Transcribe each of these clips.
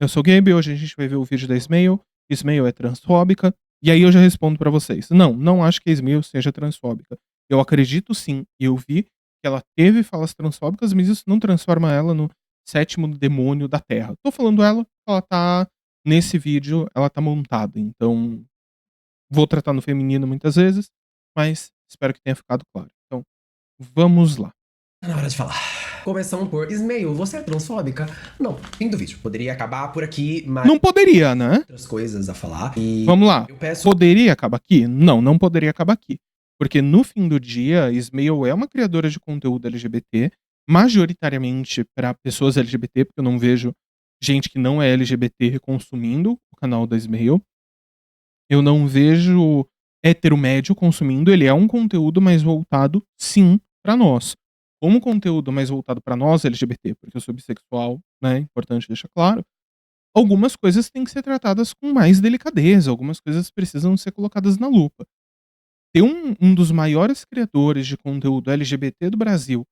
Eu sou o Gabe, hoje a gente vai ver o vídeo da Ismael. Ismael é transfóbica. E aí eu já respondo pra vocês. Não, não acho que a Ismael seja transfóbica. Eu acredito sim, e eu vi que ela teve falas transfóbicas, mas isso não transforma ela no sétimo demônio da Terra. Tô falando ela tá nesse vídeo, ela tá montada. Então, vou tratar no feminino muitas vezes, mas espero que tenha ficado claro. Então, vamos lá. Tá na hora de falar. Começamos por Ismael, você é transfóbica? Não, fim do vídeo. Poderia acabar por aqui, mas Não poderia, né? outras coisas a falar. E Vamos lá. eu peço. Poderia acabar aqui? Não, não poderia acabar aqui. Porque no fim do dia, Ismael é uma criadora de conteúdo LGBT, majoritariamente para pessoas LGBT, porque eu não vejo gente que não é LGBT consumindo o canal da Ismael. Eu não vejo hétero médio consumindo, ele é um conteúdo mais voltado, sim, para nós. Como conteúdo mais voltado para nós LGBT, porque eu sou bissexual, né? Importante deixar claro. Algumas coisas têm que ser tratadas com mais delicadeza, algumas coisas precisam ser colocadas na lupa. Ter um dos maiores criadores de conteúdo LGBT do Brasil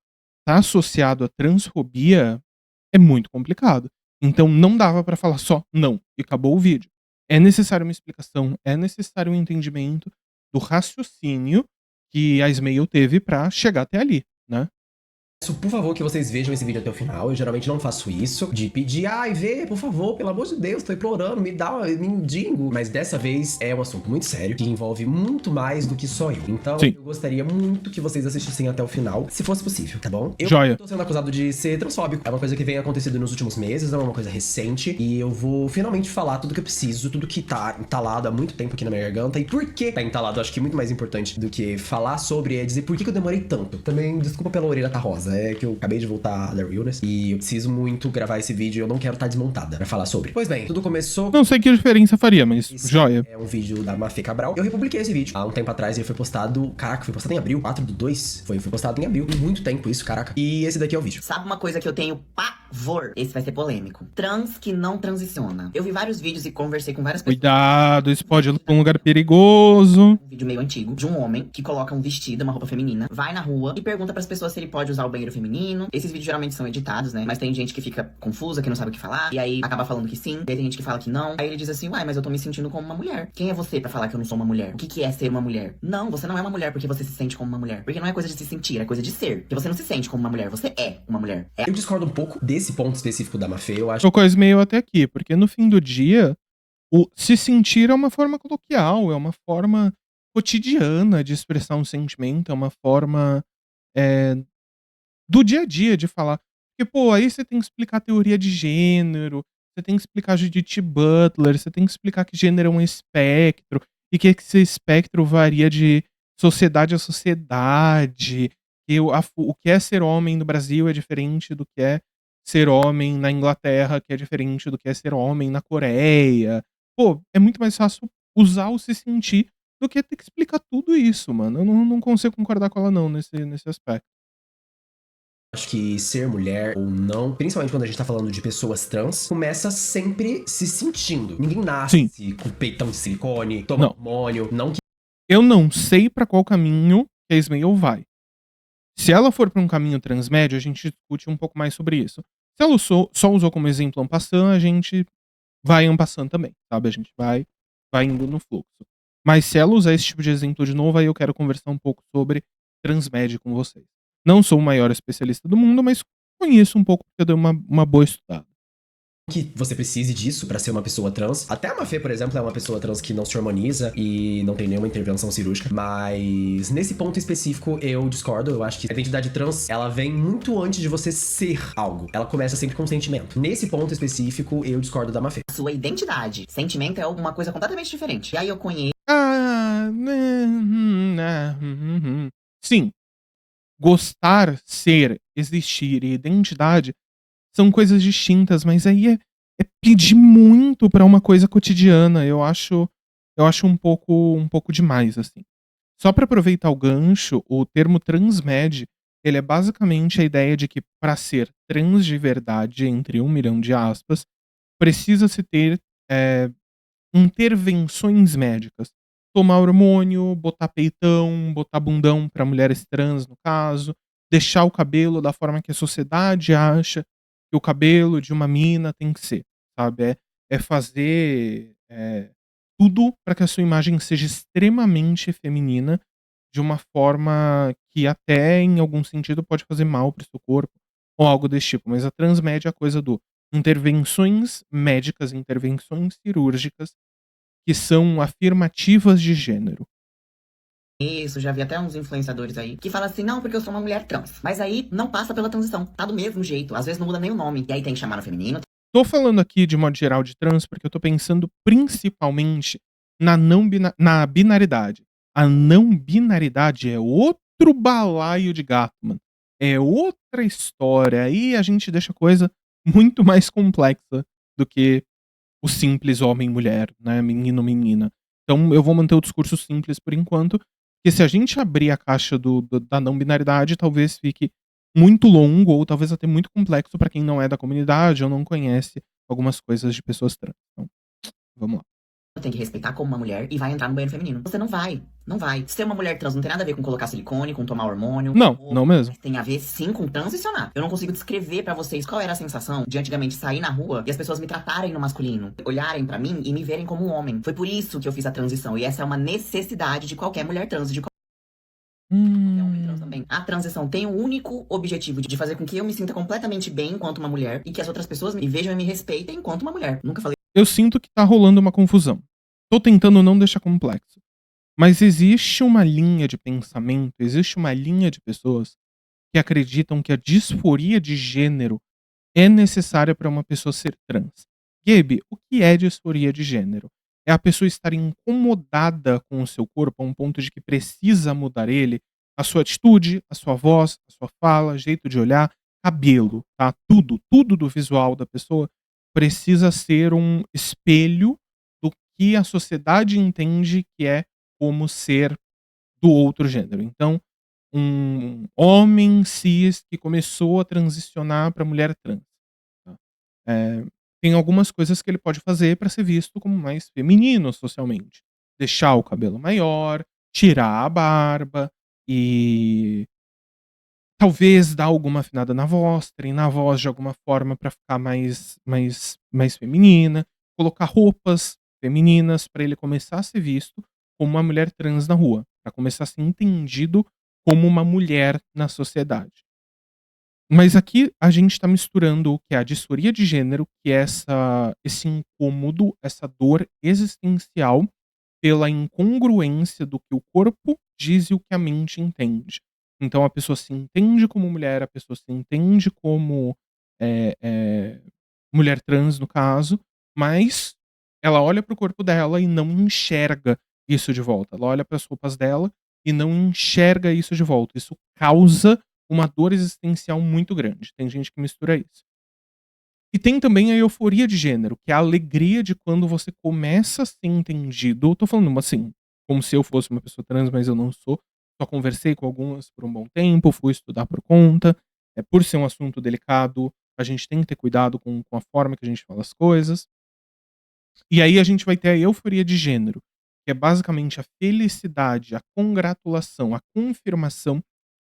tá associado à transfobia é muito complicado. Então não dava pra falar só não e acabou o vídeo. É necessário uma explicação, é necessário um entendimento do raciocínio que a Ismael teve pra chegar até ali, né? Peço, por favor, que vocês vejam esse vídeo até o final. Eu geralmente não faço isso, de pedir, ai, vê, por favor, pelo amor de Deus, tô implorando, me dá, me indigo. Mas dessa vez é um assunto muito sério, que envolve muito mais do que só eu. Então, Sim. eu gostaria muito que vocês assistissem até o final, se fosse possível, tá bom? Eu Joia. tô sendo acusado de ser transfóbico. É uma coisa que vem acontecendo nos últimos meses, não é uma coisa recente. E eu vou finalmente falar tudo que eu preciso, tudo que tá entalado há muito tempo aqui na minha garganta. E por que tá entalado, acho que muito mais importante do que falar sobre é dizer por que eu demorei tanto. Também, desculpa pela orelha tá rosa, é que eu acabei de voltar da Realness e eu preciso muito gravar esse vídeo e eu não quero estar desmontada pra falar sobre. Pois bem, tudo começou. Não sei que diferença faria, mas Esse joia. é um vídeo da Mafê Cabral. Eu republiquei esse vídeo há um tempo atrás e ele foi postado. Caraca, foi postado em abril, 4/2. Foi postado em abril. Em muito tempo isso, caraca. E esse daqui é o vídeo. Sabe uma coisa que eu tenho pavor? Esse vai ser polêmico. Trans que não transiciona. Eu vi vários vídeos e conversei com várias pessoas. Cuidado, isso pode ir pra um lugar perigoso. Um vídeo meio antigo de um homem que coloca um vestido, uma roupa feminina, vai na rua e pergunta pras pessoas se ele pode usar o banheiro feminino. Esses vídeos geralmente são editados, né? Mas tem gente que fica confusa, que não sabe o que falar, e aí acaba falando que sim, e aí tem gente que fala que não. Aí ele diz assim, uai, mas eu tô me sentindo como uma mulher. Quem é você pra falar que eu não sou uma mulher? O que é ser uma mulher? Não, você não é uma mulher porque você se sente como uma mulher. Porque não é coisa de se sentir, é coisa de ser. Porque você não se sente como uma mulher, você é uma mulher. Eu discordo um pouco desse ponto específico da Mafê, eu acho. Tô com a Ismael até aqui, porque no fim do dia, o se sentir é uma forma coloquial, é uma forma cotidiana de expressar um sentimento, é uma forma do dia a dia de falar. Porque, pô, aí você tem que explicar a teoria de gênero, você tem que explicar Judith Butler, você tem que explicar que gênero é um espectro, e que esse espectro varia de sociedade a sociedade, que o que é ser homem no Brasil é diferente do que é ser homem na Inglaterra, que é diferente do que é ser homem na Coreia. Pô, é muito mais fácil usar o se sentir do que ter que explicar tudo isso, mano. Eu não consigo concordar com ela não nesse aspecto. Acho que ser mulher ou não, principalmente quando a gente tá falando de pessoas trans, começa sempre se sentindo. Ninguém nasce Sim. com peitão de silicone, toma Não. hormônio, não que Eu não sei pra qual caminho que a Ismael vai. Se ela for pra um caminho transmédio, a gente discute um pouco mais sobre isso. Se ela só usou como exemplo en passant, a gente vai en passant também, sabe? A gente vai indo no fluxo. Mas se ela usar esse tipo de exemplo de novo, aí eu quero conversar um pouco sobre transmédio com vocês. Não sou o maior especialista do mundo, mas conheço um pouco porque eu dei uma boa estudada. que você precise disso pra ser uma pessoa trans. Até a Mafê, por exemplo, é uma pessoa trans que não se hormoniza e não tem nenhuma intervenção cirúrgica. Mas nesse ponto específico eu discordo. Eu acho que a identidade trans, ela vem muito antes de você ser algo. Ela começa sempre com sentimento. Nesse ponto específico eu discordo da Mafê. Sua identidade. Sentimento é uma coisa completamente diferente. E aí eu conheço Sim. Gostar, ser, existir e identidade são coisas distintas, mas aí é pedir muito pra uma coisa cotidiana. Eu acho um pouco demais, assim. Só pra aproveitar o gancho, o termo transmed, ele é basicamente a ideia de que pra ser trans de verdade, entre 1 milhão de aspas, precisa-se ter, intervenções médicas. Tomar hormônio, botar peitão, botar bundão pra mulheres trans, no caso, deixar o cabelo da forma que a sociedade acha que o cabelo de uma mina tem que ser, sabe? É fazer tudo para que a sua imagem seja extremamente feminina, de uma forma que até em algum sentido pode fazer mal para o seu corpo, ou algo desse tipo. Mas a Transmed é a coisa do intervenções médicas, intervenções cirúrgicas que são afirmativas de gênero. Isso, já vi até uns influenciadores aí que falam assim, não, porque eu sou uma mulher trans. Mas aí não passa pela transição, tá do mesmo jeito. Às vezes não muda nem o nome. E aí tem que chamar no feminino. Tô falando aqui de modo geral de trans, porque eu tô pensando principalmente na binaridade. A não binaridade é outro balaio de gato, mano. É outra história. Aí a gente deixa a coisa muito mais complexa do que o simples homem mulher, né, menino menina. Então eu vou manter o discurso simples por enquanto, porque se a gente abrir a caixa da não binaridade, talvez fique muito longo ou talvez até muito complexo para quem não é da comunidade ou não conhece algumas coisas de pessoas trans. Então, vamos lá. Tem que respeitar como uma mulher e vai entrar no banheiro feminino. Você não vai. Não vai. Ser uma mulher trans não tem nada a ver com colocar silicone, com tomar hormônio. Não mesmo. Tem a ver, sim, com transicionar. Eu não consigo descrever pra vocês qual era a sensação de antigamente sair na rua e as pessoas me tratarem no masculino, olharem pra mim e me verem como um homem. Foi por isso que eu fiz a transição. E essa é uma necessidade de qualquer mulher trans, de qualquer homem trans também. A transição tem o único objetivo de fazer com que eu me sinta completamente bem enquanto uma mulher e que as outras pessoas me vejam e me respeitem enquanto uma mulher. Nunca falei. Eu sinto que tá rolando uma confusão. Tô tentando não deixar complexo. Mas existe uma linha de pensamento, existe uma linha de pessoas que acreditam que a disforia de gênero é necessária para uma pessoa ser trans. Gabe, o que é disforia de gênero? É a pessoa estar incomodada com o seu corpo a um ponto de que precisa mudar ele, a sua atitude, a sua voz, a sua fala, jeito de olhar, cabelo, tá? Tudo do visual da pessoa precisa ser um espelho do que a sociedade entende que é como ser do outro gênero. Então, um homem cis que começou a transicionar para mulher trans, tá? Eh, tem algumas coisas que ele pode fazer para ser visto como mais feminino socialmente. Deixar o cabelo maior, tirar a barba e talvez dar alguma afinada na voz, treinar a voz de alguma forma para ficar mais feminina, colocar roupas femininas para ele começar a ser visto como uma mulher trans na rua, para começar a ser entendido como uma mulher na sociedade. Mas aqui a gente está misturando o que é a disforia de gênero, que é esse incômodo, essa dor existencial pela incongruência do que o corpo diz e o que a mente entende. Então a pessoa se entende como mulher, a pessoa se entende como mulher trans, no caso, mas ela olha para o corpo dela e não enxerga isso de volta. Ela olha para as roupas dela e não enxerga isso de volta. Isso causa uma dor existencial muito grande. Tem gente que mistura isso. E tem também a euforia de gênero, que é a alegria de quando você começa a ser entendido. Eu tô falando assim, como se eu fosse uma pessoa trans, mas eu não sou. Só conversei com algumas por um bom tempo, fui estudar por conta. Por ser um assunto delicado, a gente tem que ter cuidado com a forma que a gente fala as coisas. E aí a gente vai ter a euforia de gênero, que é basicamente a felicidade, a congratulação, a confirmação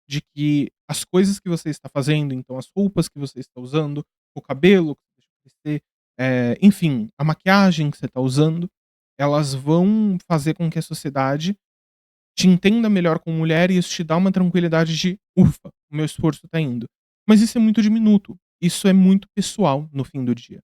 de que as coisas que você está fazendo, então as roupas que você está usando, o cabelo que você deixa crescer, enfim, a maquiagem que você está usando, elas vão fazer com que a sociedade te entenda melhor como mulher e isso te dá uma tranquilidade de ufa, o meu esforço está indo. Mas isso é muito diminuto. Isso é muito pessoal no fim do dia.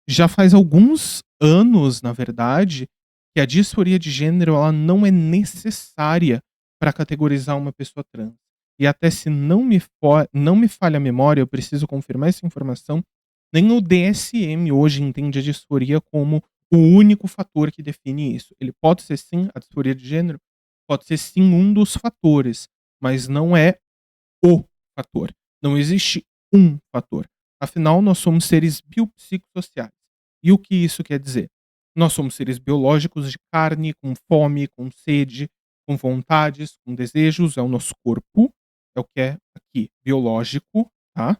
Já faz alguns anos, na verdade, que a disforia de gênero ela não é necessária para categorizar uma pessoa trans. E até se não me falha a memória, eu preciso confirmar essa informação, nem o DSM hoje entende a disforia como o único fator que define isso. Ele pode ser sim, a disforia de gênero, pode ser sim um dos fatores, mas não é o fator. Não existe um fator. Afinal, nós somos seres biopsicossociais. E o que isso quer dizer? Nós somos seres biológicos de carne, com fome, com sede, com vontades, com desejos. É o nosso corpo, é o que é aqui biológico, tá?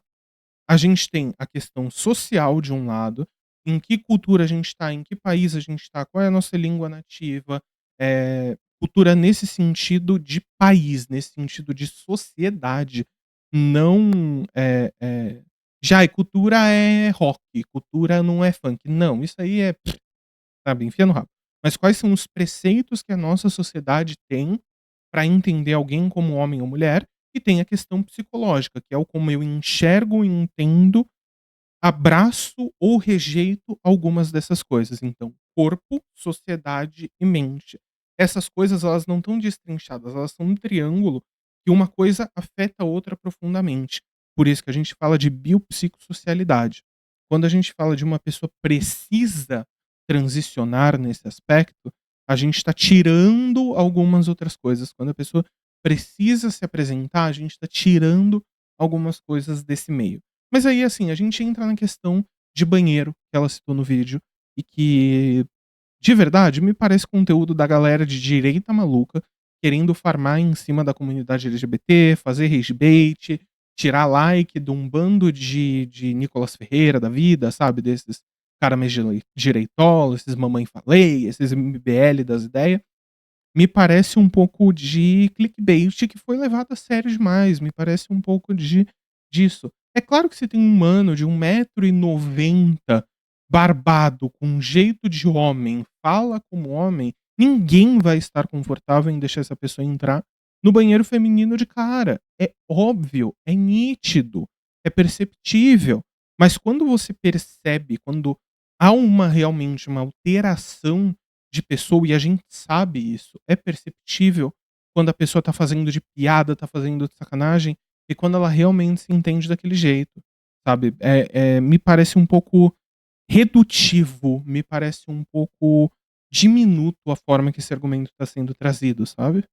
A gente tem a questão social de um lado, em que cultura a gente está, em que país a gente está, qual é a nossa língua nativa, cultura nesse sentido de país, nesse sentido de sociedade, não Já, e cultura é rock, cultura não é funk. Não, isso aí é, sabe, enfia no rabo. Mas quais são os preceitos que a nossa sociedade tem para entender alguém como homem ou mulher? E tem a questão psicológica, que é o como eu enxergo e entendo, abraço ou rejeito algumas dessas coisas. Então, corpo, sociedade e mente. Essas coisas elas não estão destrinchadas, elas são um triângulo que uma coisa afeta a outra profundamente. Por isso que a gente fala de biopsicossocialidade. Quando a gente fala de uma pessoa precisa transicionar nesse aspecto, a gente está tirando algumas outras coisas. Quando a pessoa precisa se apresentar, a gente está tirando algumas coisas desse meio. Mas aí, assim, a gente entra na questão de banheiro, que ela citou no vídeo, e que, de verdade, me parece conteúdo da galera de direita maluca, querendo farmar em cima da comunidade LGBT, fazer rage bait, tirar like de um bando de Nicolas Ferreira da vida, sabe? Desses cara mais direitola, esses mamãe falei, esses MBL das ideias. Me parece um pouco de clickbait que foi levado a sério demais, me parece um pouco disso. É claro que se tem um mano de 1,90 m, barbado, com jeito de homem, fala como homem, ninguém vai estar confortável em deixar essa pessoa entrar no banheiro feminino de cara. É óbvio, é nítido, é perceptível. Mas quando você percebe, quando há realmente uma alteração de pessoa, e a gente sabe isso, é perceptível quando a pessoa tá fazendo de piada, tá fazendo de sacanagem, e quando ela realmente se entende daquele jeito, sabe? Me parece um pouco redutivo, me parece um pouco diminuto a forma que esse argumento tá sendo trazido, sabe?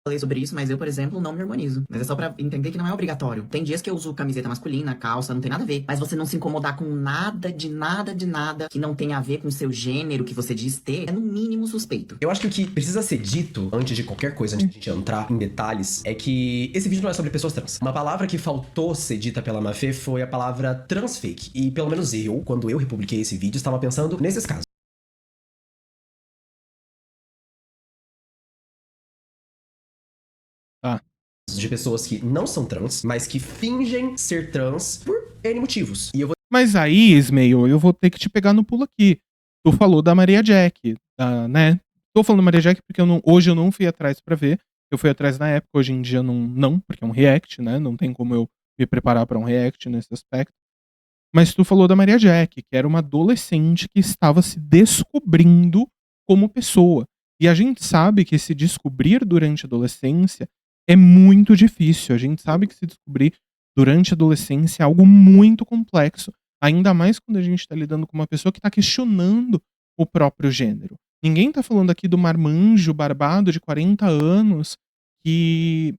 Falei sobre isso, mas eu, por exemplo, não me harmonizo. Mas é só pra entender que não é obrigatório. Tem dias que eu uso camiseta masculina, calça, não tem nada a ver. Mas você não se incomodar com nada, de nada, de nada que não tenha a ver com o seu gênero que você diz ter, é no mínimo suspeito. Eu acho que o que precisa ser dito antes de qualquer coisa, antes de a gente entrar em detalhes, é que esse vídeo não é sobre pessoas trans. Uma palavra que faltou ser dita pela Mafê foi a palavra transfake. E pelo menos eu, quando eu republiquei esse vídeo, estava pensando nesses casos. Tá. De pessoas que não são trans, mas que fingem ser trans por N motivos. E eu vou Mas aí, Ismael, eu vou ter que te pegar no pulo aqui. Tu falou da Maria Jack, né? Tô falando da Maria Jack porque hoje eu não fui atrás pra ver. Eu fui atrás na época, hoje em dia não, porque é um react, né? Não tem como eu me preparar pra um react nesse aspecto. Mas tu falou da Maria Jack, que era uma adolescente que estava se descobrindo como pessoa. E a gente sabe que se descobrir durante a adolescência é muito difícil. A gente sabe que se descobrir durante a adolescência é algo muito complexo. Ainda mais quando a gente está lidando com uma pessoa que está questionando o próprio gênero. Ninguém está falando aqui do marmanjo barbado de 40 anos que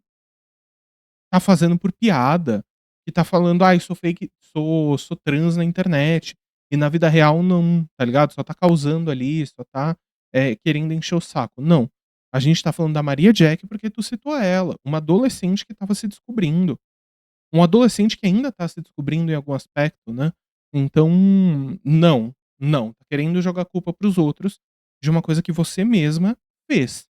tá fazendo por piada, que tá falando: "Ai, sou fake, sou trans na internet", e na vida real não, tá ligado? Só tá causando ali, só tá, querendo encher o saco. Não. A gente tá falando da Maria Jack porque tu citou ela, uma adolescente que estava se descobrindo. Um adolescente que ainda tá se descobrindo em algum aspecto, né. Então, não. Tá querendo jogar a culpa para os outros de uma coisa que você mesma fez.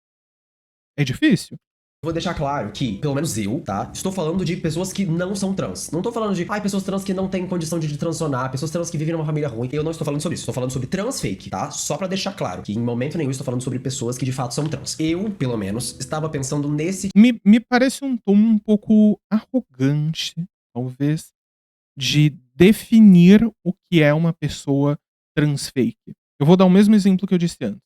É difícil? Vou deixar claro que, pelo menos eu, tá? Estou falando de pessoas que não são trans. Não tô falando de, pessoas trans que não têm condição de transicionar, pessoas trans que vivem numa família ruim. Eu não estou falando sobre isso. Estou falando sobre trans fake, tá? Só pra deixar claro que em momento nenhum estou falando sobre pessoas que de fato são trans. Eu, pelo menos, estava pensando nesse. Me parece um tom um pouco arrogante, talvez, de definir o que é uma pessoa trans fake. Eu vou dar o mesmo exemplo que eu disse antes.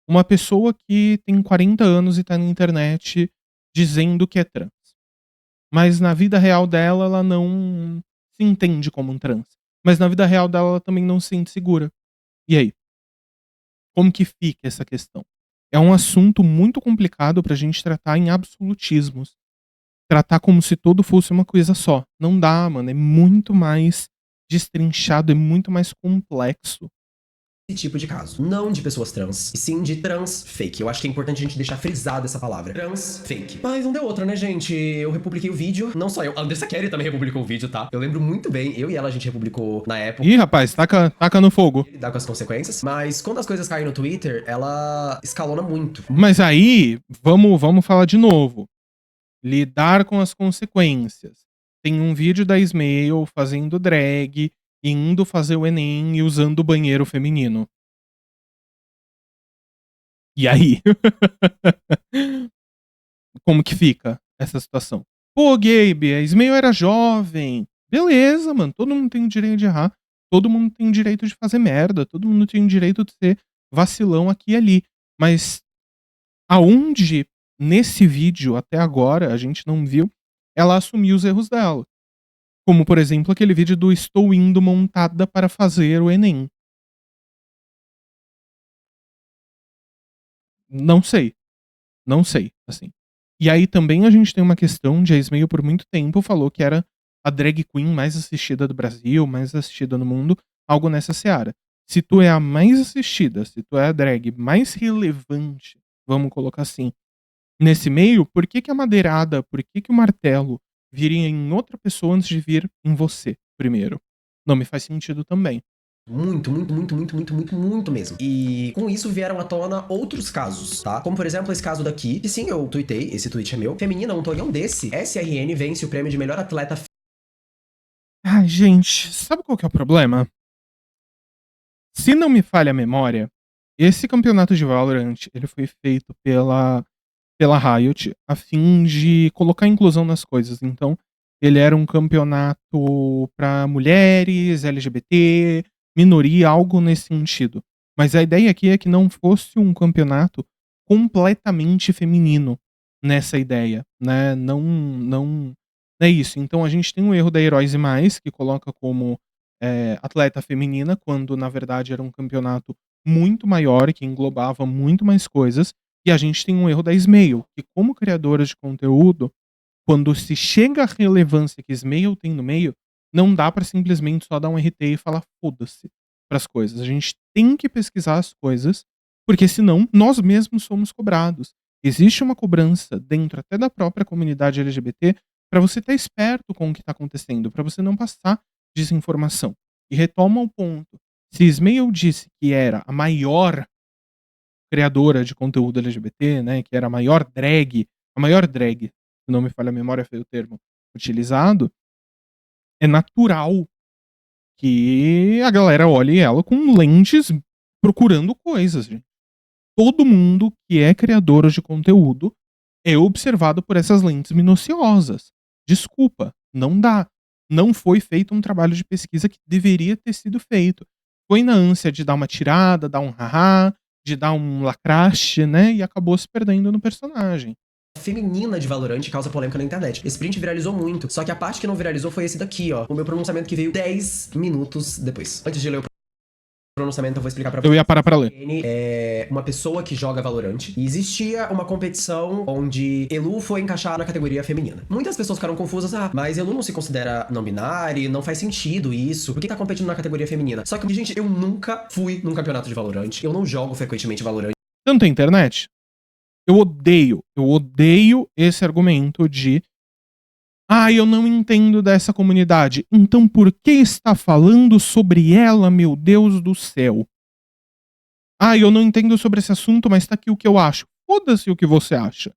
Uma pessoa que tem 40 anos e tá na internet dizendo que é trans. Mas na vida real dela, ela não se entende como um trans. Mas na vida real dela, ela também não se sente segura. E aí? Como que fica essa questão? É um assunto muito complicado pra gente tratar em absolutismos. Tratar como se todo fosse uma coisa só. Não dá, mano. É muito mais destrinchado, é muito mais complexo. Tipo de caso. Não de pessoas trans, e sim de trans fake. Eu acho que é importante a gente deixar frisada essa palavra. Trans fake. Mas não deu outra, né, gente? Eu republiquei o vídeo. Não só eu. A Andressa Kelly também republicou o vídeo, tá? Eu lembro muito bem. Eu e ela, a gente republicou na época. Ih, rapaz, taca no fogo. Lidar com as consequências. Mas quando as coisas caem no Twitter, ela escalona muito. Mas aí, vamos falar de novo. Lidar com as consequências. tem um vídeo da Ismael fazendo drag, indo fazer o Enem e usando o banheiro feminino. E aí? Como que fica essa situação? Pô, Gabe, a Ismael era jovem. Beleza, mano. Todo mundo tem o direito de errar. Todo mundo tem o direito de fazer merda. Todo mundo tem o direito de ser vacilão aqui e ali. Mas aonde, nesse vídeo, até agora, a gente não viu ela assumir os erros dela. Como, por exemplo, aquele vídeo do estou indo montada para fazer o Enem. Não sei. Não sei, assim. E aí também a gente tem uma questão de a Ismael por muito tempo falou que era a drag queen mais assistida do Brasil, mais assistida no mundo, algo nessa seara. Se tu é a mais assistida, se tu é a drag mais relevante, vamos colocar assim, nesse meio, por que que a madeirada, por que que o martelo viria em outra pessoa antes de vir em você primeiro? Não me faz sentido também. Muito, muito, muito, muito, muito, muito, muito mesmo. E com isso vieram à tona outros casos, tá? Como, por exemplo, esse caso daqui, que sim, eu tuitei, esse tweet é meu. Feminina, um tonhão desse, SRN vence o prêmio de melhor atleta. Ai, gente, sabe qual que é o problema? Se não me falha a memória, esse campeonato de Valorant, ele foi feito pela Riot a fim de colocar inclusão nas coisas. Então, ele era um campeonato para mulheres, LGBT, minoria, algo nesse sentido. Mas a ideia aqui é que não fosse um campeonato completamente feminino nessa ideia, né? Não é isso. Então a gente tem um erro da Heróis e Mais, que coloca como atleta feminina, quando na verdade era um campeonato muito maior, que englobava muito mais coisas. E a gente tem um erro da Ismael, que como criadora de conteúdo, quando se chega à relevância que Ismael tem no meio, não dá pra simplesmente só dar um RT e falar foda-se pras coisas. A gente tem que pesquisar as coisas, porque senão nós mesmos somos cobrados. Existe uma cobrança dentro até da própria comunidade LGBT pra você estar esperto com o que tá acontecendo, pra você não passar desinformação. E retoma o ponto. Se Ismael disse que era a maior criadora de conteúdo LGBT, né, que era a maior drag, se não me falha a memória foi o termo utilizado, é natural que a galera olhe ela com lentes procurando coisas, gente. Todo mundo que é criador de conteúdo é observado por essas lentes minuciosas. Desculpa, não dá. Não foi feito um trabalho de pesquisa que deveria ter sido feito. Foi na ânsia de dar uma tirada, dar um haha, de dar um lacraste, né? E acabou se perdendo no personagem. Feminina de Valorant causa polêmica na internet. Esse print viralizou muito, só que a parte que não viralizou foi esse daqui, ó. O meu pronunciamento que veio 10 minutos depois. Antes de ler o pronunciamento, eu vou explicar pra vocês. Eu ia parar pra ler. É uma pessoa que joga Valorant. E existia uma competição onde Elu foi encaixar na categoria feminina. Muitas pessoas ficaram confusas. Mas Elu não se considera não binário, não faz sentido isso. Por que tá competindo na categoria feminina? Só que, gente, eu nunca fui num campeonato de Valorant. Eu não jogo frequentemente Valorant. Tanto a internet. Eu odeio esse argumento de eu não entendo dessa comunidade. Então por que está falando sobre ela, meu Deus do céu? Eu não entendo sobre esse assunto, mas tá aqui o que eu acho. Foda-se o que você acha.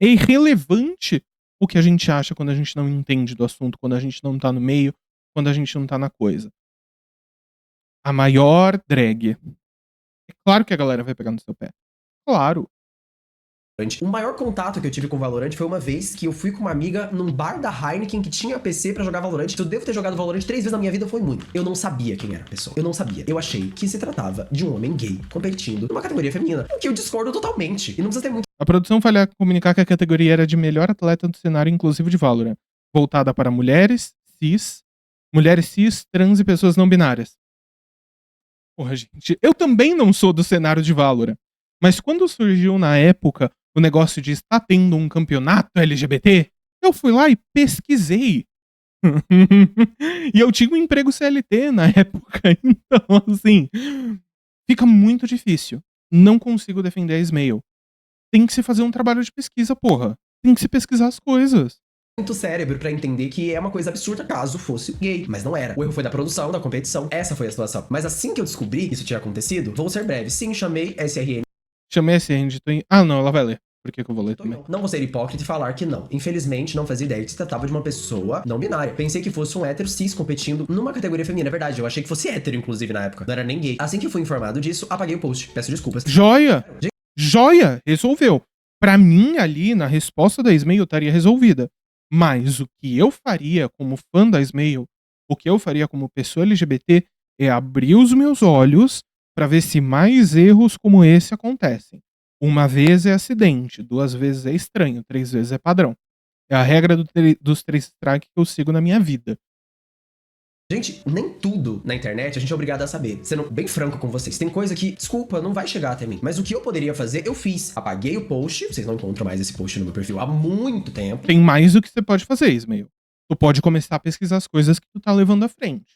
É irrelevante o que a gente acha quando a gente não entende do assunto, quando a gente não tá no meio, quando a gente não tá na coisa. A maior drag. É claro que a galera vai pegar no seu pé. Claro. O maior contato que eu tive com Valorant foi uma vez que eu fui com uma amiga num bar da Heineken que tinha PC pra jogar Valorant. Eu devo ter jogado Valorant 3 vezes na minha vida, foi muito. Eu não sabia quem era a pessoa. Eu não sabia. Eu achei que se tratava de um homem gay competindo numa categoria feminina, o que eu discordo totalmente. E não precisa ter muito. A produção falha comunicar que a categoria era de melhor atleta do cenário inclusivo de Valorant, voltada para mulheres cis, trans e pessoas não binárias. Porra, gente, eu também não sou do cenário de Valorant. Mas quando surgiu na época o negócio de estar tendo um campeonato LGBT, eu fui lá e pesquisei. E eu tinha um emprego CLT na época, então assim, fica muito difícil. Não consigo defender a Ismael. Tem que se fazer um trabalho de pesquisa, porra. Tem que se pesquisar as coisas. Muito cérebro pra entender que é uma coisa absurda caso fosse gay, mas não era. O erro foi da produção, da competição, essa foi a situação. Mas assim que eu descobri que isso tinha acontecido, vou ser breve. Sim, chamei SRN. Chamei a SRN de não, ela vai ler. por que eu vou ler também. Não vou ser hipócrita e falar que não. Infelizmente, não fazia ideia que se tratava de uma pessoa não binária. Pensei que fosse um hétero cis competindo numa categoria feminina. É verdade, eu achei que fosse hétero, inclusive, na época. Não era nem gay. Assim que fui informado disso, apaguei o post. Peço desculpas. Joia! Joia! Resolveu. Pra mim, ali, na resposta da Smail, estaria resolvida. Mas o que eu faria como fã da Smail, o que eu faria como pessoa LGBT, é abrir os meus olhos pra ver se mais erros como esse acontecem. Uma vez é acidente, 2 vezes é estranho, 3 vezes é padrão. É a regra dos 3 strikes que eu sigo na minha vida. Gente, nem tudo na internet a gente é obrigado a saber. Sendo bem franco com vocês. Tem coisa que, desculpa, não vai chegar até mim. Mas o que eu poderia fazer, eu fiz. Apaguei o post. Vocês não encontram mais esse post no meu perfil há muito tempo. Tem mais do que você pode fazer, Ismael. Tu pode começar a pesquisar as coisas que tu tá levando à frente.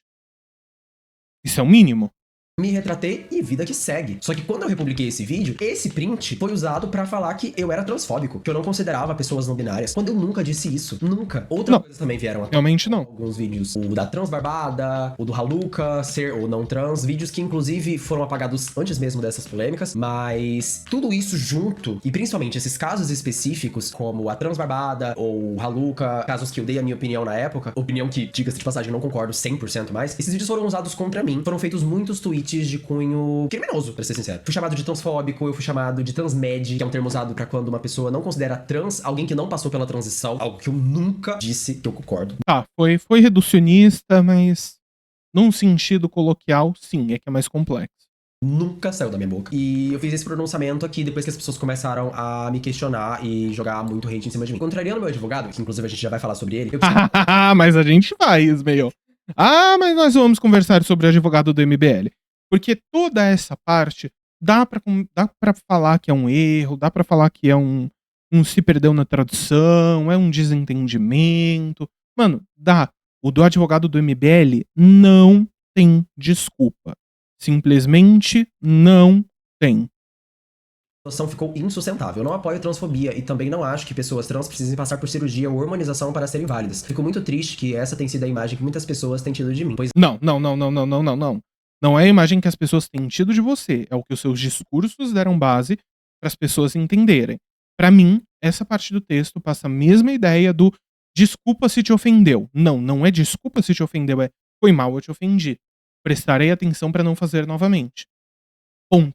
Isso é o mínimo. Me retratei e vida que segue. Só que quando eu republiquei esse vídeo, esse print foi usado pra falar que eu era transfóbico, que eu não considerava pessoas não binárias, quando eu nunca disse isso. Nunca. Outras coisas também vieram a Realmente não. alguns vídeos. O da Transbarbada, o do Haluca, ser ou não trans, vídeos que inclusive foram apagados antes mesmo dessas polêmicas, mas tudo isso junto, e principalmente esses casos específicos, como a Transbarbada ou o Haluca, casos que eu dei a minha opinião na época, opinião que, diga-se de passagem, não concordo 100% mais, esses vídeos foram usados contra mim. Foram feitos muitos tweets de cunho criminoso, pra ser sincero. Fui chamado de transfóbico, eu fui chamado de transmed, que é um termo usado pra quando uma pessoa não considera trans alguém que não passou pela transição, algo que eu nunca disse que eu concordo. Tá, foi reducionista, mas num sentido coloquial, sim, é que é mais complexo. Nunca saiu da minha boca. E eu fiz esse pronunciamento aqui depois que as pessoas começaram a me questionar e jogar muito hate em cima de mim. Contrariando meu advogado, que inclusive a gente já vai falar sobre ele, eu Mas a gente vai, Ismael. Mas nós vamos conversar sobre o advogado do MBL. Porque toda essa parte dá pra falar que é um erro, dá pra falar que é um se perdeu na tradução, é um desentendimento. Mano, dá. O do advogado do MBL não tem desculpa. Simplesmente não tem. A situação ficou insustentável. Eu não apoio transfobia e também não acho que pessoas trans precisem passar por cirurgia ou hormonização para serem válidas. Fico muito triste que essa tem sido a imagem que muitas pessoas têm tido de mim. Pois Não. Não é a imagem que as pessoas têm tido de você. É o que os seus discursos deram base para as pessoas entenderem. Para mim, essa parte do texto passa a mesma ideia do desculpa se te ofendeu. Não é desculpa se te ofendeu, é foi mal, eu te ofendi. Prestarei atenção para não fazer novamente. Ponto.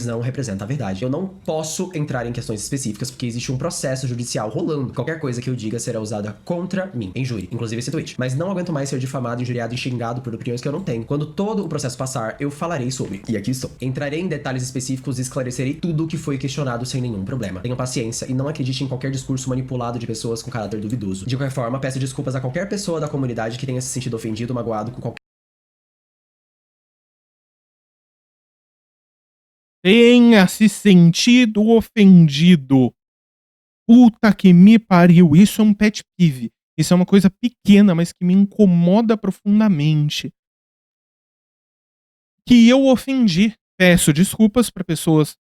não representa a verdade. Eu não posso entrar em questões específicas porque existe um processo judicial rolando. Qualquer coisa que eu diga será usada contra mim, em júri, inclusive esse tweet. Mas não aguento mais ser difamado, injuriado e xingado por opiniões que eu não tenho. Quando todo o processo passar, eu falarei sobre. E aqui estou. Entrarei em detalhes específicos e esclarecerei tudo o que foi questionado sem nenhum problema. Tenham paciência e não acredite em qualquer discurso manipulado de pessoas com caráter duvidoso. De qualquer forma, peço desculpas a qualquer pessoa da comunidade que tenha se sentido ofendido ou magoado com qualquer Tenha se sentido ofendido. Puta que me pariu. Isso é um pet peeve. Isso é uma coisa pequena, mas que me incomoda profundamente. Que eu ofendi. Peço desculpas para pessoas.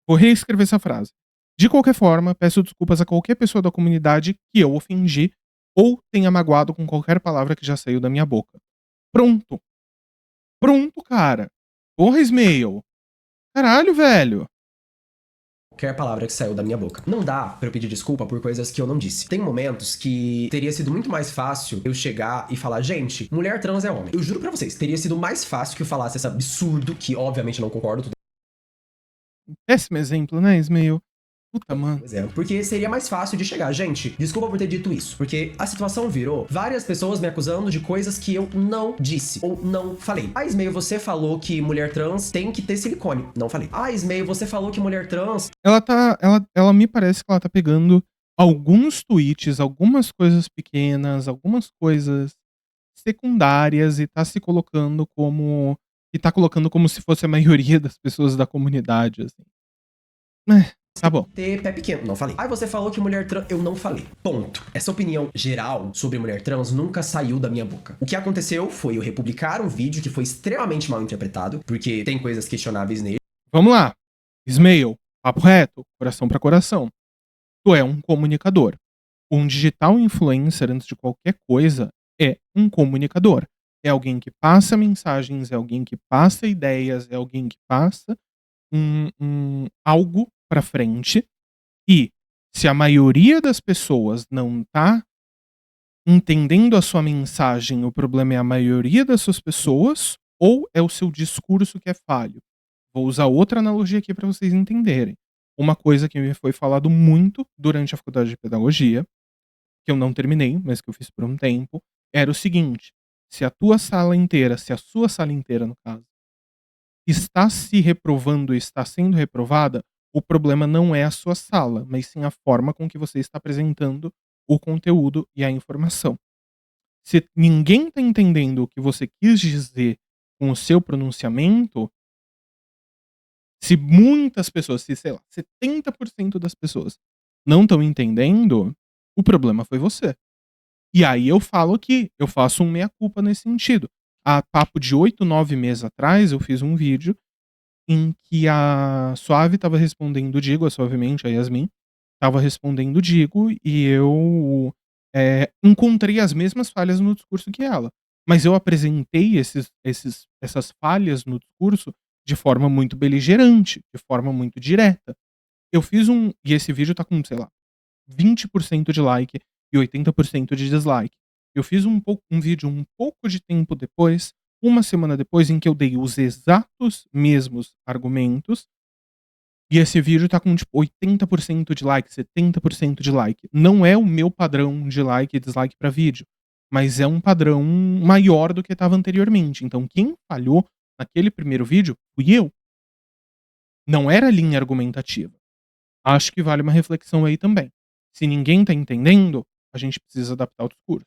Vou reescrever essa frase. De qualquer forma, peço desculpas a qualquer pessoa da comunidade que eu ofendi ou tenha magoado com qualquer palavra que já saiu da minha boca. Pronto. Pronto, cara. Porra, Ismael. Caralho, velho. qualquer palavra que saiu da minha boca. Não dá pra eu pedir desculpa por coisas que eu não disse. Tem momentos que teria sido muito mais fácil eu chegar e falar, gente, mulher trans é homem. Eu juro pra vocês, teria sido mais fácil que eu falasse esse absurdo, que obviamente não concordo. Péssimo exemplo, né, Ismael? Puta, mano. Pois é, porque seria mais fácil de chegar. Gente, desculpa por ter dito isso. Porque a situação virou várias pessoas me acusando de coisas que eu não disse ou não falei. Ismael, você falou que mulher trans tem que ter silicone. Não falei. Ismael, você falou que mulher trans... Ela me parece que ela tá pegando alguns tweets, algumas coisas pequenas, algumas coisas secundárias e tá se colocando como... E tá colocando como se fosse a maioria das pessoas da comunidade, assim. Tá bom. Ter pé pequeno, não falei. Você falou que mulher trans... Eu não falei. Ponto. Essa opinião geral sobre mulher trans nunca saiu da minha boca. O que aconteceu foi eu republicar um vídeo que foi extremamente mal interpretado, porque tem coisas questionáveis nele. Vamos lá. Ismael, papo reto, coração pra coração. Tu é um comunicador. Um digital influencer, antes de qualquer coisa, é um comunicador. É alguém que passa mensagens, é alguém que passa ideias, é alguém que passa algo pra frente e se a maioria das pessoas não tá entendendo a sua mensagem, o problema é a maioria das suas pessoas ou é o seu discurso que é falho? Vou usar outra analogia aqui para vocês entenderem. Uma coisa que me foi falado muito durante a faculdade de pedagogia, que eu não terminei, mas que eu fiz por um tempo, era o seguinte: se a tua sala inteira, se a sua sala inteira, no caso, está se reprovando e está sendo reprovada, o problema não é a sua sala, mas sim a forma com que você está apresentando o conteúdo e a informação. Se ninguém está entendendo o que você quis dizer com o seu pronunciamento, se muitas pessoas, se sei lá, 70% das pessoas não estão entendendo, o problema foi você. E aí eu falo aqui, eu faço um meia-culpa nesse sentido. Há papo de 8, 9 meses atrás, eu fiz um vídeo em que a Suave estava respondendo o Digo, a Suavemente, a Yasmin, estava respondendo o Digo e eu encontrei as mesmas falhas no discurso que ela. Mas eu apresentei essas falhas no discurso de forma muito beligerante, de forma muito direta. Eu fiz um. E esse vídeo tá com, sei lá, 20% de like e 80% de dislike. Eu fiz um vídeo um pouco de tempo depois, uma semana depois, em que eu dei os exatos mesmos argumentos. E esse vídeo tá com, tipo, 80% de like, 70% de like. Não é o meu padrão de like e dislike pra vídeo, mas é um padrão maior do que estava anteriormente. Então, quem falhou naquele primeiro vídeo fui eu. Não era a linha argumentativa. Acho que vale uma reflexão aí também. Se ninguém tá entendendo, a gente precisa adaptar o discurso.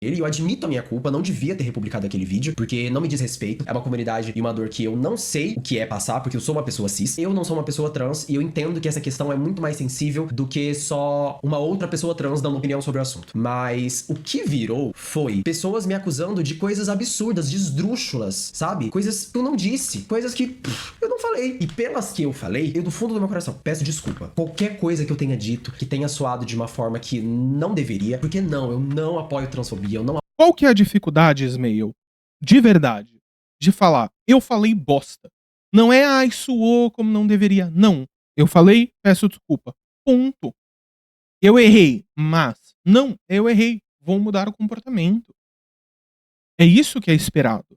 Eu admito a minha culpa, não devia ter republicado aquele vídeo, porque não me diz respeito. É uma comunidade e uma dor que eu não sei o que é passar, porque eu sou uma pessoa cis. Eu não sou uma pessoa trans, e eu entendo que essa questão é muito mais sensível do que só uma outra pessoa trans dando opinião sobre o assunto. Mas o que virou foi pessoas me acusando de coisas absurdas, de esdrúxulas, sabe? Coisas que eu não disse, coisas que eu não falei. E pelas que eu falei, eu do fundo do meu coração peço desculpa. Qualquer coisa que eu tenha dito, que tenha soado de uma forma que não deveria, porque não, eu não apoio transfobia. Qual que é a dificuldade, Ismael, de verdade, de falar, eu falei bosta? Não é, ai, suou como não deveria. Não. Eu falei, peço desculpa. Ponto. Eu errei, mas. Não, eu errei. Vou mudar o comportamento. É isso que é esperado.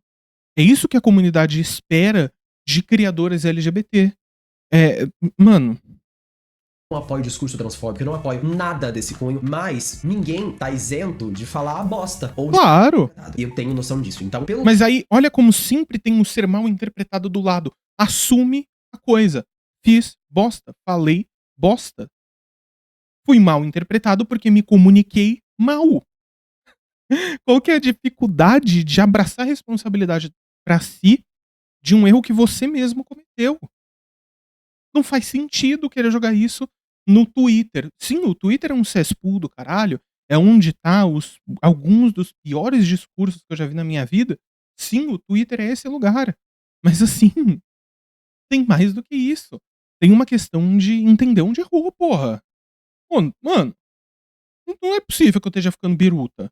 É isso que a comunidade espera de criadores LGBT. Mano, não apoio discurso transfóbico, eu não apoio nada desse cunho, mas ninguém tá isento de falar a bosta. Ou claro. E eu tenho noção disso. Então, Mas aí, olha como sempre tem um ser mal interpretado do lado. Assume a coisa. Fiz bosta. Falei bosta. Fui mal interpretado porque me comuniquei mal. Qual que é a dificuldade de abraçar a responsabilidade pra si de um erro que você mesmo cometeu? Não faz sentido querer jogar isso no Twitter. Sim, o Twitter é um cesspool do caralho. É onde tá alguns dos piores discursos que eu já vi na minha vida. Sim, o Twitter é esse lugar. Mas assim, tem mais do que isso. Tem uma questão de entender onde errou, porra. Mano, não é possível que eu esteja ficando biruta.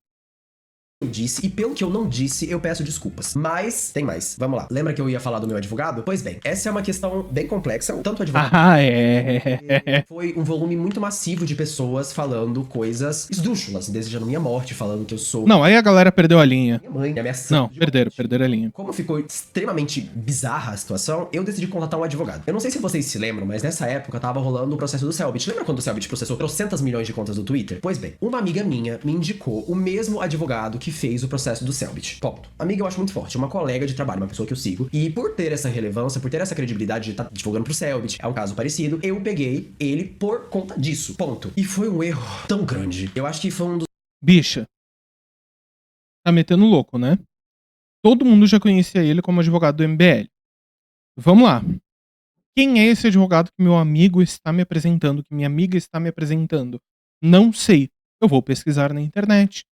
Eu disse, e pelo que eu não disse, eu peço desculpas. Mas, tem mais. Vamos lá. Lembra que eu ia falar do meu advogado? Pois bem, essa é uma questão bem complexa. Tanto o advogado... Foi um volume muito massivo de pessoas falando coisas esdrúxulas, desejando minha morte, falando que eu sou... Não, aí a galera perdeu a linha. Minha mãe, ameaçando... Não, perderam a linha. Como ficou extremamente bizarra a situação, eu decidi contratar um advogado. Eu não sei se vocês se lembram, mas nessa época tava rolando o processo do Cellbit. Lembra quando o Cellbit processou trocentas milhões de contas do Twitter? Pois bem, uma amiga minha me indicou o mesmo advogado que fez o processo do Cellbit. Ponto. Amiga eu acho muito forte, uma colega de trabalho, uma pessoa que eu sigo, e por ter essa relevância, por ter essa credibilidade de estar divulgando pro Cellbit, é um caso parecido, eu peguei ele por conta disso. Ponto. E foi um erro tão grande. Eu acho que foi um dos... Bicha, tá metendo louco, né? Todo mundo já conhecia ele como advogado do MBL. Vamos lá. Quem é esse advogado que meu amigo está me apresentando, que minha amiga está me apresentando? Não sei. Eu vou pesquisar na internet.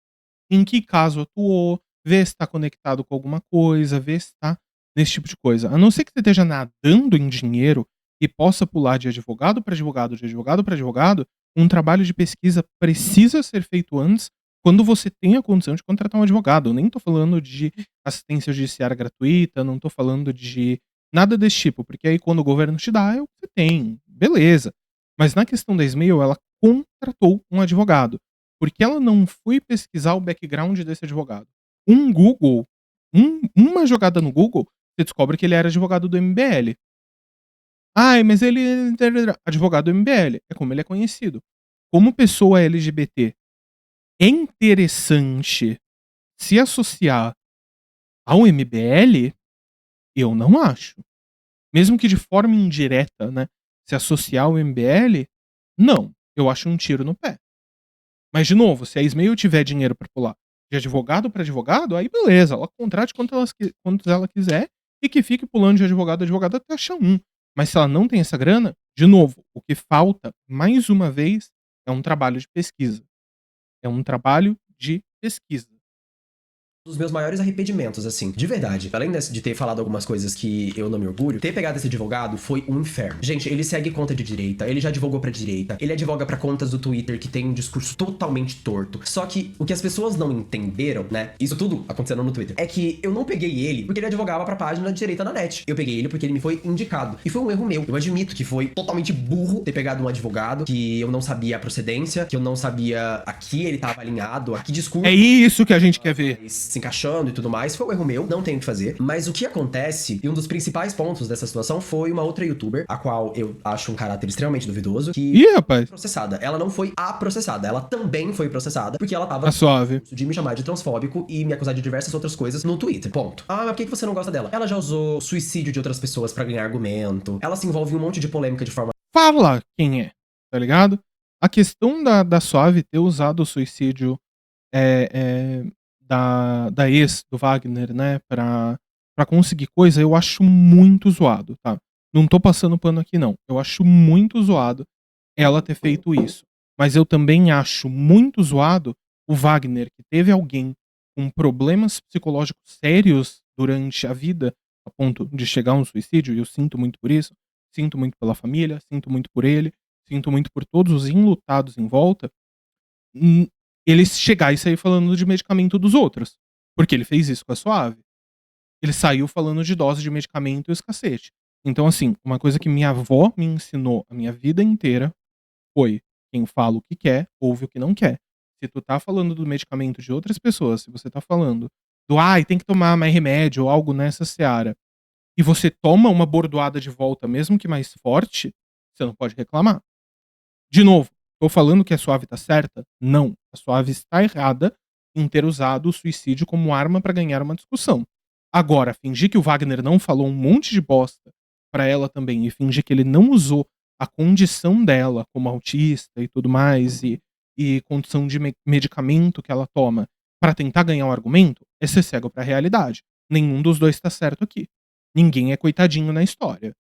Em que caso atuou, ver se está conectado com alguma coisa, ver se está nesse tipo de coisa. A não ser que você esteja nadando em dinheiro e possa pular de advogado para advogado, de advogado para advogado, um trabalho de pesquisa precisa ser feito antes quando você tem a condição de contratar um advogado. Eu nem tô falando de assistência judiciária gratuita, não tô falando de nada desse tipo, porque aí quando o governo te dá, é o que você tem. beleza. Mas na questão da Smail, ela contratou um advogado, porque ela não foi pesquisar o background desse advogado. Uma jogada no Google, você descobre que ele era advogado do MBL. Ai, mas ele advogado do MBL, é como ele é conhecido. Como pessoa LGBT, é interessante se associar ao MBL? Eu não acho. Mesmo que de forma indireta, né, se associar ao MBL, não. Eu acho um tiro no pé. Mas, de novo, se a Smail tiver dinheiro pra pular de advogado pra advogado, aí beleza, ela contrate quantos ela quiser e que fique pulando de advogado a advogado até achar um. Mas se ela não tem essa grana, de novo, o que falta, mais uma vez, é um trabalho de pesquisa. É um trabalho de pesquisa. Dos meus maiores arrependimentos, assim, de verdade. Além de ter falado algumas coisas que eu não me orgulho, ter pegado esse advogado foi um inferno. Gente, ele segue conta de direita, ele já advogou pra direita, ele advoga pra contas do Twitter que tem um discurso totalmente torto. Só que o que as pessoas não entenderam, né, isso tudo acontecendo no Twitter, é que eu não peguei ele porque ele advogava pra página de direita na net. Eu peguei ele porque ele me foi indicado. E foi um erro meu. Eu admito que foi totalmente burro ter pegado um advogado que eu não sabia a procedência, que eu não sabia a que ele tava alinhado, a que discurso... É isso que a gente quer ver. Se encaixando e tudo mais, foi um erro meu, não tenho o que fazer. Mas o que acontece, e um dos principais pontos dessa situação foi uma outra youtuber, a qual eu acho um caráter extremamente duvidoso, que Ih, rapaz. processada. Ela não foi a processada, ela também foi processada, porque ela tava Tá suave. de me chamar de transfóbico e me acusar de diversas outras coisas no Twitter. Ponto. Ah, mas por que você não gosta dela? Ela já usou suicídio de outras pessoas pra ganhar argumento. Ela se envolve em um monte de polêmica de forma... Fala quem é, tá ligado? A questão da Suave ter usado o suicídio da ex do Wagner, né, pra conseguir coisa, eu acho muito zoado, tá? Não tô passando pano aqui, não. Eu acho muito zoado ela ter feito isso. Mas eu também acho muito zoado o Wagner, que teve alguém com problemas psicológicos sérios durante a vida, a ponto de chegar a um suicídio, e eu sinto muito por isso. Sinto muito pela família, sinto muito por ele, sinto muito por todos os enlutados em volta. Ele chegar e sair falando de medicamento dos outros. Porque ele fez isso com a Suave. Ele saiu falando de dose de medicamento e os cacete. Então, assim, uma coisa que minha avó me ensinou a minha vida inteira foi: quem fala o que quer, ouve o que não quer. Se tu tá falando do medicamento de outras pessoas, se você tá falando do ai, tem que tomar mais remédio ou algo nessa seara, e você toma uma bordoada de volta, mesmo que mais forte, você não pode reclamar. De novo, tô falando que a Suave tá certa? Não. A Suave está errada em ter usado o suicídio como arma pra ganhar uma discussão. Agora, fingir que o Wagner não falou um monte de bosta pra ela também e fingir que ele não usou a condição dela como autista e tudo mais e condição de medicamento que ela toma pra tentar ganhar um argumento, é ser cego pra realidade. Nenhum dos dois tá certo aqui. Ninguém é coitadinho na história.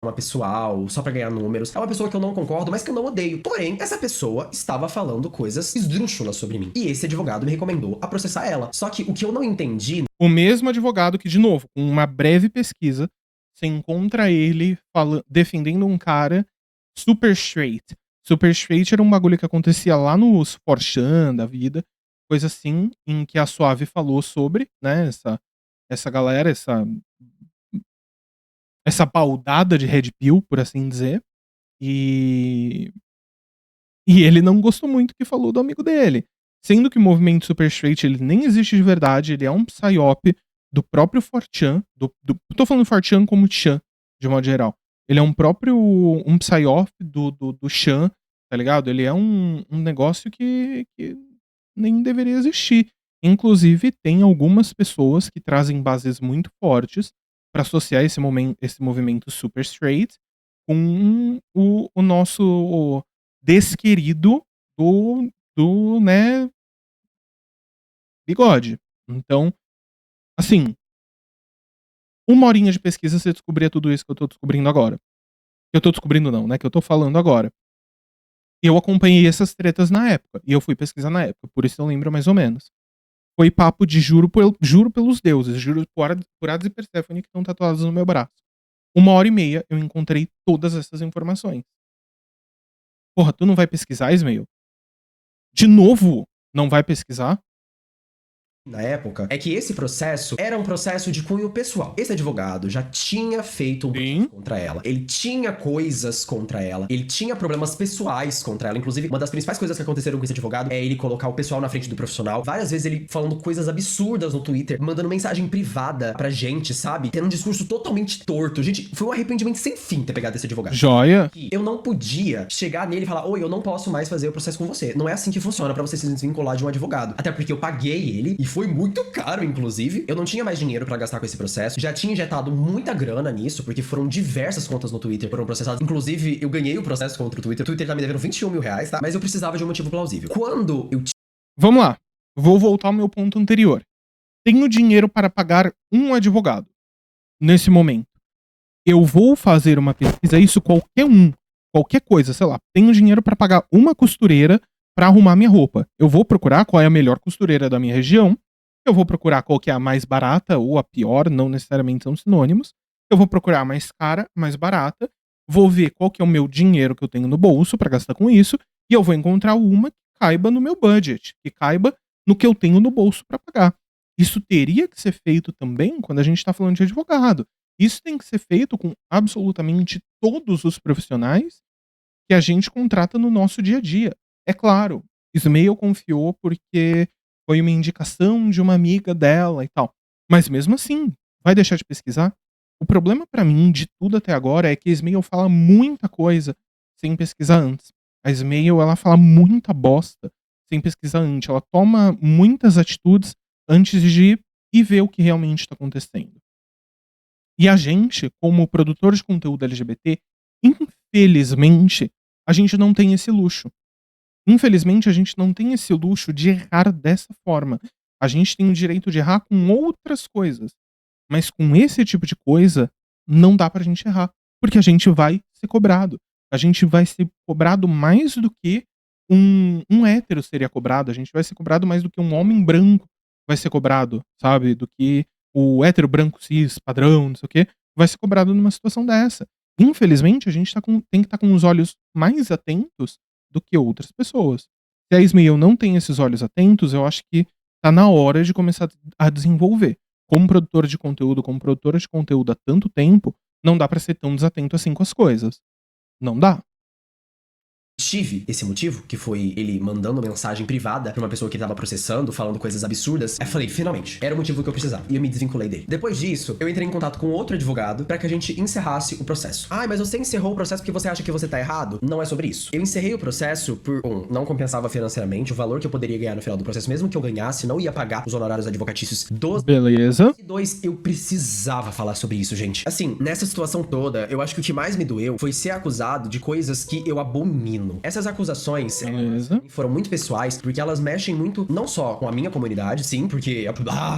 uma pessoal, só pra ganhar números. É uma pessoa que eu não concordo, mas que eu não odeio. Porém, essa pessoa estava falando coisas esdrúxulas sobre mim. E esse advogado me recomendou a processar ela. Só que o que eu não entendi... O mesmo advogado que, de novo, com uma breve pesquisa, você encontra ele defendendo um cara super straight. Super straight era um bagulho que acontecia lá nos 4chan da vida, coisa assim, em que a Suave falou sobre, né, essa galera, essa baldada de Red Pill, por assim dizer, e ele não gostou muito que falou do amigo dele. Sendo que o movimento Super Straight ele nem existe de verdade, ele é um psyop do próprio 4chan, tô falando 4chan como Chan, de modo geral. Ele é um psyop do Chan, tá ligado? Ele é um negócio que nem deveria existir. Inclusive, tem algumas pessoas que trazem bases muito fortes pra associar esse movimento Super Straight com o nosso desquerido né, Bigode. Então, assim, 1 horinha de pesquisa você descobria tudo isso que eu tô descobrindo agora. Que eu tô descobrindo não, né, que eu tô falando agora. E eu acompanhei essas tretas na época, e eu fui pesquisar na época, por isso eu lembro mais ou menos. Foi papo de juro pelos deuses, juro por Hades e Perséfone que estão tatuados no meu braço. 1 hora e meia eu encontrei todas essas informações. Porra, tu não vai pesquisar, Ismael? De novo, não vai pesquisar? na época, é que esse processo era um processo de cunho pessoal. Esse advogado já tinha feito um processo contra ela. Ele tinha coisas contra ela. Ele tinha problemas pessoais contra ela. Inclusive, uma das principais coisas que aconteceram com esse advogado é ele colocar o pessoal na frente do profissional. Várias vezes ele falando coisas absurdas no Twitter, mandando mensagem privada pra gente, sabe? Tendo um discurso totalmente torto. Gente, foi um arrependimento sem fim ter pegado esse advogado. Joia. Eu não podia chegar nele e falar: oi, eu não posso mais fazer o processo com você. Não é assim que funciona pra você se desvincular de um advogado. Até porque eu paguei ele e foi muito caro, inclusive. Eu não tinha mais dinheiro pra gastar com esse processo. Já tinha injetado muita grana nisso, porque foram diversas contas no Twitter que foram processadas. Inclusive, eu ganhei o processo contra o Twitter. O Twitter tá me devendo 21 mil reais, tá? Mas eu precisava de um motivo plausível. Quando eu... Vamos lá. Vou voltar ao meu ponto anterior. Tenho dinheiro para pagar um advogado. Nesse momento. Eu vou fazer uma pesquisa, isso qualquer coisa, sei lá. Tenho dinheiro para pagar uma costureira para arrumar minha roupa. Eu vou procurar qual é a melhor costureira da minha região. Eu vou procurar qual que é a mais barata ou a pior, não necessariamente são sinônimos. Eu vou procurar a mais cara, mais barata. Vou ver qual que é o meu dinheiro que eu tenho no bolso para gastar com isso. E eu vou encontrar uma que caiba no meu budget, que caiba no que eu tenho no bolso para pagar. Isso teria que ser feito também quando a gente está falando de advogado. Isso tem que ser feito com absolutamente todos os profissionais que a gente contrata no nosso dia a dia. É claro, Ismael confiou porque foi uma indicação de uma amiga dela e tal. Mas mesmo assim, vai deixar de pesquisar? O problema pra mim de tudo até agora é que a Ismael fala muita coisa sem pesquisar antes. A Ismael, ela fala muita bosta sem pesquisar antes. Ela toma muitas atitudes antes de ir ver o que realmente está acontecendo. E a gente, como produtor de conteúdo LGBT, infelizmente, a gente não tem esse luxo. Infelizmente, a gente não tem esse luxo de errar dessa forma. A gente tem o direito de errar com outras coisas. Mas com esse tipo de coisa, não dá pra gente errar. Porque a gente vai ser cobrado. A gente vai ser cobrado mais do que um hétero seria cobrado. A gente vai ser cobrado mais do que um homem branco vai ser cobrado, sabe? Do que o hétero branco cis, padrão, não sei o quê, vai ser cobrado numa situação dessa. Infelizmente, a gente tem que estar com os olhos mais atentos do que outras pessoas. Se a Ismael não tem esses olhos atentos, eu acho que tá na hora de começar a desenvolver. Como produtor de conteúdo, como produtora de conteúdo há tanto tempo, não dá pra ser tão desatento assim com as coisas. Não dá. Tive esse motivo, que foi ele mandando mensagem privada pra uma pessoa que ele tava processando, falando coisas absurdas. Aí eu falei, finalmente, era o motivo que eu precisava. E eu me desvinculei dele. Depois disso, eu entrei em contato com outro advogado pra que a gente encerrasse o processo. Ah, mas você encerrou o processo porque você acha que você tá errado? Não é sobre isso. Eu encerrei o processo por, não compensava financeiramente o valor que eu poderia ganhar no final do processo. Mesmo que eu ganhasse, não ia pagar os honorários advocatícios dos... Beleza. E dois, eu precisava falar sobre isso, gente. Assim, nessa situação toda, eu acho que o que mais me doeu foi ser acusado de coisas que eu abomino. Essas acusações foram muito pessoais, porque elas mexem muito, não só com a minha comunidade, sim, porque,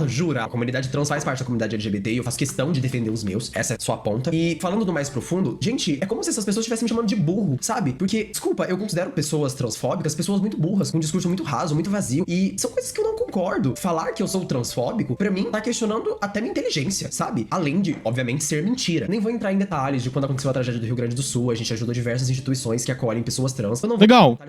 jura, a comunidade trans faz parte da comunidade LGBT e eu faço questão de defender os meus, essa é só a ponta. E falando do mais profundo, gente, é como se essas pessoas estivessem me chamando de burro, sabe? Porque, desculpa, eu considero pessoas transfóbicas pessoas muito burras, com um discurso muito raso, muito vazio, e são coisas que eu não concordo. Falar que eu sou transfóbico, pra mim, tá questionando até minha inteligência, sabe? Além de, obviamente, ser mentira. Nem vou entrar em detalhes de quando aconteceu a tragédia do Rio Grande do Sul, a gente ajudou diversas instituições que acolhem pessoas trans. Eu não Legal.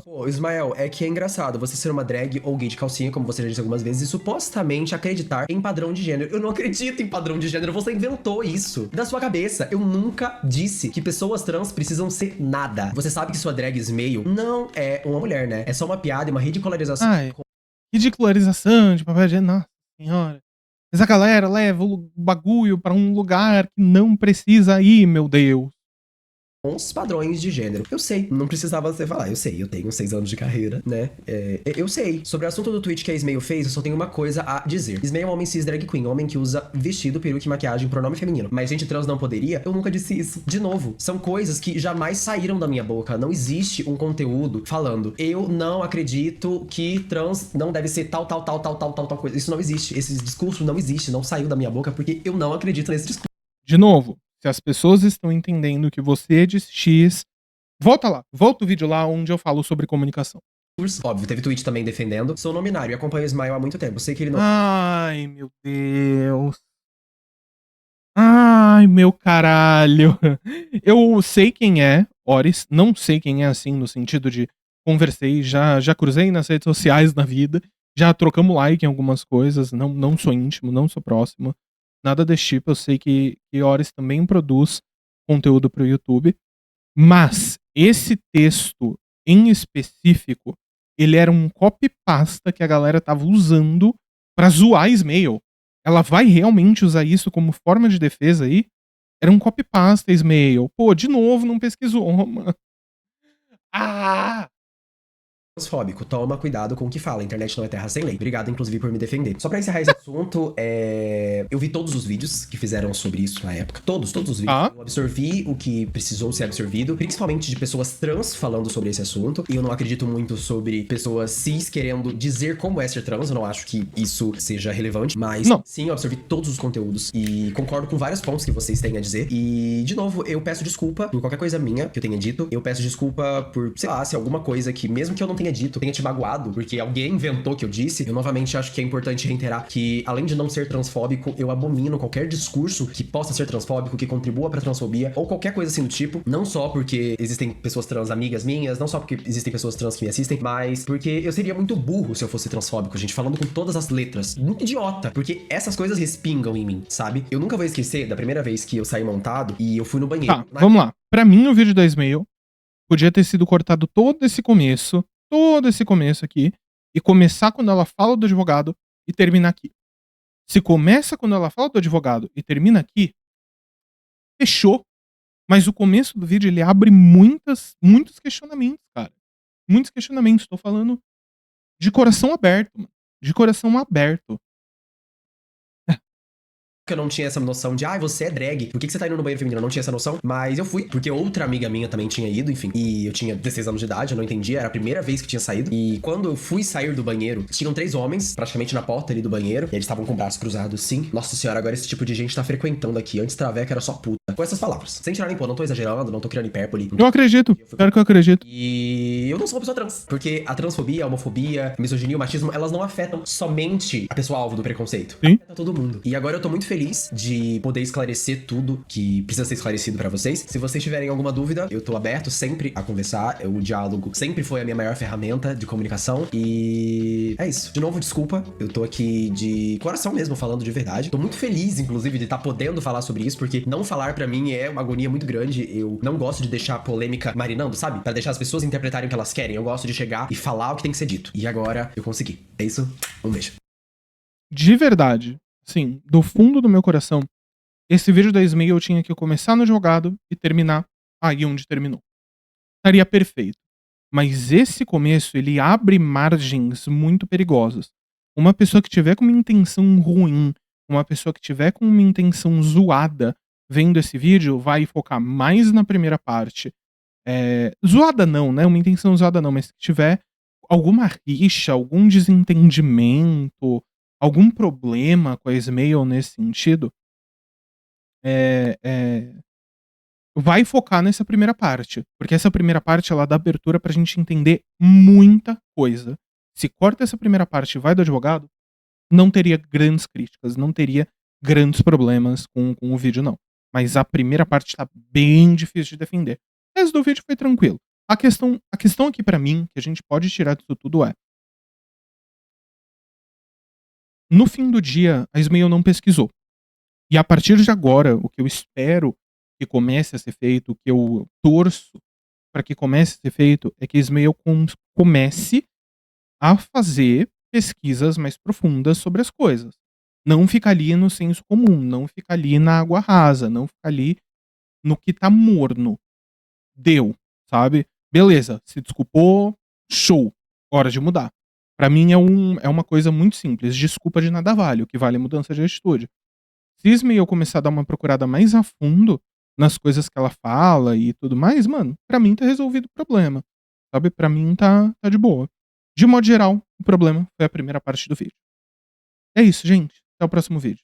Pô, Ismael, é que é engraçado você ser uma drag ou gay de calcinha, como você já disse algumas vezes, e supostamente acreditar em padrão de gênero. Eu não acredito em padrão de gênero, você inventou isso da sua cabeça. Eu nunca disse que pessoas trans precisam ser nada. Você sabe que sua drag Ismael não é uma mulher, né? É só uma piada e uma ridicularização. Ai, ridicularização de papel de... Nossa senhora. Essa galera leva o bagulho pra um lugar que não precisa ir, meu Deus. Os padrões de gênero. Eu sei, não precisava você falar. Eu sei, eu tenho 6 anos de carreira, né? Eu sei. Sobre o assunto do tweet que a Ismael fez, eu só tenho uma coisa a dizer. Ismael é um homem cis drag queen, homem que usa vestido, peruca e maquiagem, pronome feminino. Mas gente trans não poderia? Eu nunca disse isso. De novo, são coisas que jamais saíram da minha boca. Não existe um conteúdo falando, eu não acredito que trans não deve ser tal coisa. Isso não existe. Esse discurso não existe, não saiu da minha boca porque eu não acredito nesse discurso. De novo, se as pessoas estão entendendo que você é de X, volta o vídeo lá onde eu falo sobre comunicação. Óbvio, teve tweet também defendendo. Sou nominário e acompanho o Ismael há muito tempo. Sei que ele não... Ai, meu Deus. Ai, meu caralho. Eu sei quem é, Oris. Não sei quem é assim, no sentido de conversei, já cruzei nas redes sociais na vida. Já trocamos like em algumas coisas, não sou íntimo, não sou próximo, nada desse tipo. Eu sei que Horus também produz conteúdo para o YouTube, mas esse texto em específico, ele era um copy pasta que a galera tava usando pra zoar a Smail. Ela vai realmente usar isso como forma de defesa aí? Era um copy pasta, Smail. Pô, de novo, não pesquisou, mano. Ah! Transfóbico, toma cuidado com o que fala, a internet não é terra sem lei. Obrigado, inclusive, por me defender. Só pra encerrar esse assunto, eu vi todos os vídeos que fizeram sobre isso na época. Todos os vídeos. Ah. Eu absorvi o que precisou ser absorvido, principalmente de pessoas trans falando sobre esse assunto. E eu não acredito muito sobre pessoas cis querendo dizer como é ser trans. Eu não acho que isso seja relevante, mas Não. sim, eu absorvi todos os conteúdos e concordo com vários pontos que vocês têm a dizer. E, de novo, eu peço desculpa por qualquer coisa minha que eu tenha dito. Eu peço desculpa por, sei lá, se alguma coisa que, mesmo que eu não tenha dito, tenha te magoado, porque alguém inventou que eu disse. Eu novamente acho que é importante reiterar que, além de não ser transfóbico, eu abomino qualquer discurso que possa ser transfóbico, que contribua pra transfobia, ou qualquer coisa assim do tipo. Não só porque existem pessoas trans amigas minhas, não só porque existem pessoas trans que me assistem, mas porque eu seria muito burro se eu fosse transfóbico, gente, falando com todas as letras. Muito idiota, porque essas coisas respingam em mim, sabe? Eu nunca vou esquecer da primeira vez que eu saí montado e eu fui no banheiro. Tá, vamos lá. Pra mim, o vídeo da Smail podia ter sido cortado todo esse começo aqui, e começar quando ela fala do advogado e terminar aqui. Se começa quando ela fala do advogado e termina aqui, fechou. Mas o começo do vídeo, ele abre muitos questionamentos, cara. Muitos questionamentos. Tô falando de coração aberto, mano. De coração aberto. Eu não tinha essa noção de, você é drag, por que você tá indo no banheiro feminino? Eu não tinha essa noção, mas eu fui, porque outra amiga minha também tinha ido, enfim, e eu tinha 16 anos de idade, eu não entendia, era a primeira vez que tinha saído, e quando eu fui sair do banheiro, tinham 3 homens, praticamente na porta ali do banheiro, e eles estavam com braços cruzados, sim. Nossa senhora, agora esse tipo de gente tá frequentando aqui, antes Traveca era só puta. Com essas palavras, sem tirar nem pôr, não tô exagerando, não tô criando hipérbole. Eu acredito, claro que eu acredito. E eu não sou uma pessoa trans, porque a transfobia, a homofobia, a misoginia, o machismo, elas não afetam somente a pessoa alvo do preconceito. Sim. Afeta todo mundo. E agora eu tô muito feliz de poder esclarecer tudo que precisa ser esclarecido pra vocês. Se vocês tiverem alguma dúvida, eu tô aberto sempre a conversar. O diálogo sempre foi a minha maior ferramenta de comunicação. E é isso. De novo, desculpa. Eu tô aqui de coração mesmo, falando de verdade. Tô muito feliz, inclusive, de estar podendo falar sobre isso, porque não falar pra mim é uma agonia muito grande. Eu não gosto de deixar a polêmica marinando, sabe? Pra deixar as pessoas interpretarem o que elas querem. Eu gosto de chegar e falar o que tem que ser dito. E agora eu consegui. É isso. Um beijo. De verdade, sim, do fundo do meu coração, esse vídeo da Smail tinha que começar no advogado e terminar aí onde terminou. Estaria perfeito. Mas esse começo, ele abre margens muito perigosas. Uma pessoa que tiver com uma intenção ruim, uma pessoa que tiver com uma intenção zoada vendo esse vídeo, vai focar mais na primeira parte. Zoada não, né? Uma intenção zoada não, mas se tiver alguma rixa, algum desentendimento, algum problema com a Smail nesse sentido, vai focar nessa primeira parte. Porque essa primeira parte, ela dá abertura pra gente entender muita coisa. Se corta essa primeira parte e vai do advogado, não teria grandes críticas, não teria grandes problemas com o vídeo, não. Mas a primeira parte tá bem difícil de defender. O resto do vídeo foi tranquilo. A questão aqui pra mim, que a gente pode tirar disso tudo é: no fim do dia, a Smail não pesquisou. E a partir de agora, o que eu espero que comece a ser feito, o que eu torço para que comece a ser feito, é que a Smail comece a fazer pesquisas mais profundas sobre as coisas. Não fica ali no senso comum, não fica ali na água rasa, não fica ali no que tá morno. Deu, sabe? Beleza, se desculpou, show, hora de mudar. Pra mim é uma coisa muito simples, desculpa de nada vale, o que vale é mudança de atitude. Se Smail começar a dar uma procurada mais a fundo nas coisas que ela fala e tudo mais, mano, pra mim tá resolvido o problema, sabe? Pra mim tá de boa. De modo geral, o problema foi a primeira parte do vídeo. É isso, gente. Até o próximo vídeo.